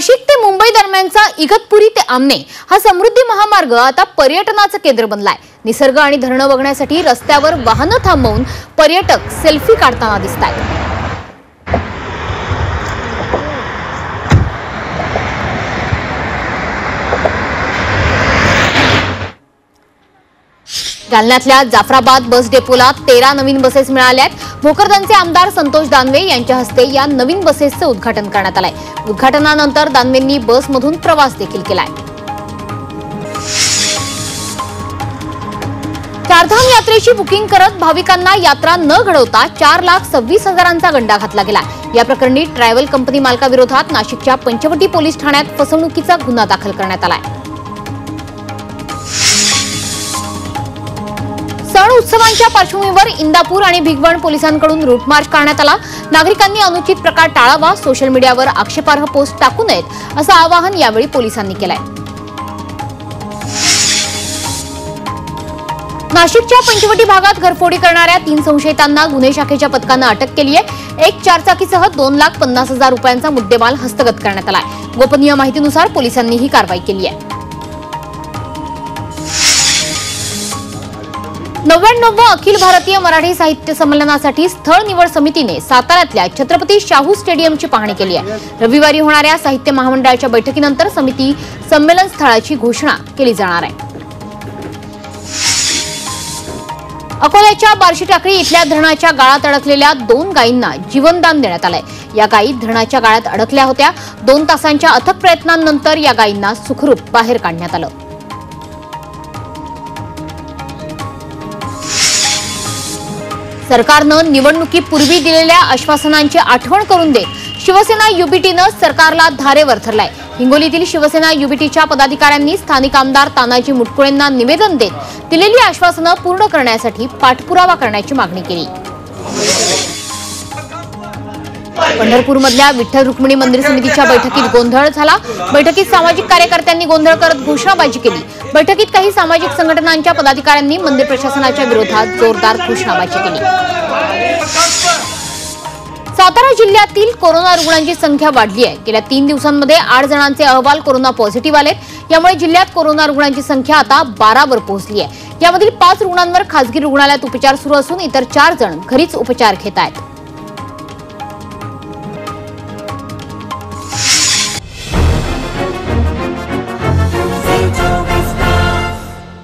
नाशिक ते मुंबई दरम्यानचा इगतपुरी ते आमने हा समृद्धी महामार्ग आता पर्यटनाचं केंद्र बनलाय। निसर्ग आणि धरणं बघण्यासाठी रस्त्यावर वाहनं थांबवून पर्यटक सेल्फी काढताना दिसतात। जालन्यातल्या जाफराबाद बस डेपोला 13 नवीन बसेस मिळाल्यात। भोकरदनचे आमदार संतोष दानवे यांच्या हस्ते या नवीन बसेसचं उद्घाटन करण्यात आलंय। उद्घाटनानंतर दानवेंनी बसमधून प्रवास देखील केलाय। चारधाम यात्रेची बुकिंग करत भाविकांना यात्रा न घडवता 4,26,000चा गंडा घातला गेला। या प्रकरणी ट्रॅव्हल कंपनी मालकाविरोधात नाशिकच्या पंचवटी पोलीस ठाण्यात फसवणुकीचा गुन्हा दाखल करण्यात आलाय। सण उत्सवांच्या पार्श्वभूमीवर इंदापूर आणि भिगवण पोलिसांकडून रूट मार्च करण्यात आला। नागरिकांनी अनुचित प्रकार टाळावा, सोशल मीडियावर आक्षेपार्ह पोस्ट टाकू नयेत असं आवाहन यावेळी पोलिसांनी केलंय। नाशिकच्या पंचवटी भागात घरफोडी करणाऱ्या 3 संशयितांना गुन्हे शाखेच्या पथकानं अटक केली आहे। एक चारचाकीसह 2,50,000 रुपयांचा मुद्देमाल हस्तगत करण्यात आलाय। गोपनीय माहितीनुसार पोलिसांनी ही कारवाई केली आहे। 99वा अखिल भारतीय मराठी साहित्य संमेलनासाठी स्थळ निवड समितीने साताऱ्यातल्या छत्रपती शाहू स्टेडियमची पाहणी केली आहे। रविवारी होणाऱ्या साहित्य महामंडळाच्या बैठकीनंतर समिती संमेलन स्थळाची घोषणा केली जाणार आहे। अकोल्याच्या बार्शी टाकळी इथल्या धरणाच्या गाळात अडकलेल्या 2 गायींना जीवनदान देण्यात आलंय। या गायी धरणाच्या गाळात अडकल्या होत्या। 2 तासांच्या अथक प्रयत्नांनंतर या गायींना सुखरूप बाहेर काढण्यात आलं। सरकारनं निवडणुकीपूर्वी दिलेल्या आश्वासनांची आठवण करून देत शिवसेना युबीटीनं सरकारला धारेवर धरलाय। हिंगोलीतील शिवसेना युबीटीच्या पदाधिकाऱ्यांनी स्थानिक आमदार तानाजी मुटकुळेंना निवेदन देत दिलेली आश्वासनं पूर्ण करण्यासाठी पाठपुरावा करण्याची मागणी केली। पंढरपूरमधल्या विठ्ठल रुक्मिणी मंदिर समितीच्या बैठकीत गोंधळ झाला। बैठकीत सामाजिक कार्यकर्त्यांनी गोंधळ करत घोषणाबाजी केली। बैठकीत काही सामाजिक संघटनांच्या पदाधिकाऱ्यांनी मंदिर प्रशासनाच्या विरोधात जोरदार घोषणाबाजी केली। सातारा जिल्ह्यातील कोरोना रुग्णांची संख्या वाढली आहे। गेल्या 3 दिवसांमध्ये 8 जणांचे अहवाल कोरोना पॉझिटिव्ह आलेत। यामुळे जिल्ह्यात कोरोना रुग्णांची संख्या आता 12 वर पोहोचली आहे। यामधील 5 रुग्णांवर खासगी रुग्णालयात उपचार सुरू असून इतर 4 जण घरीच उपचार घेत आहेत।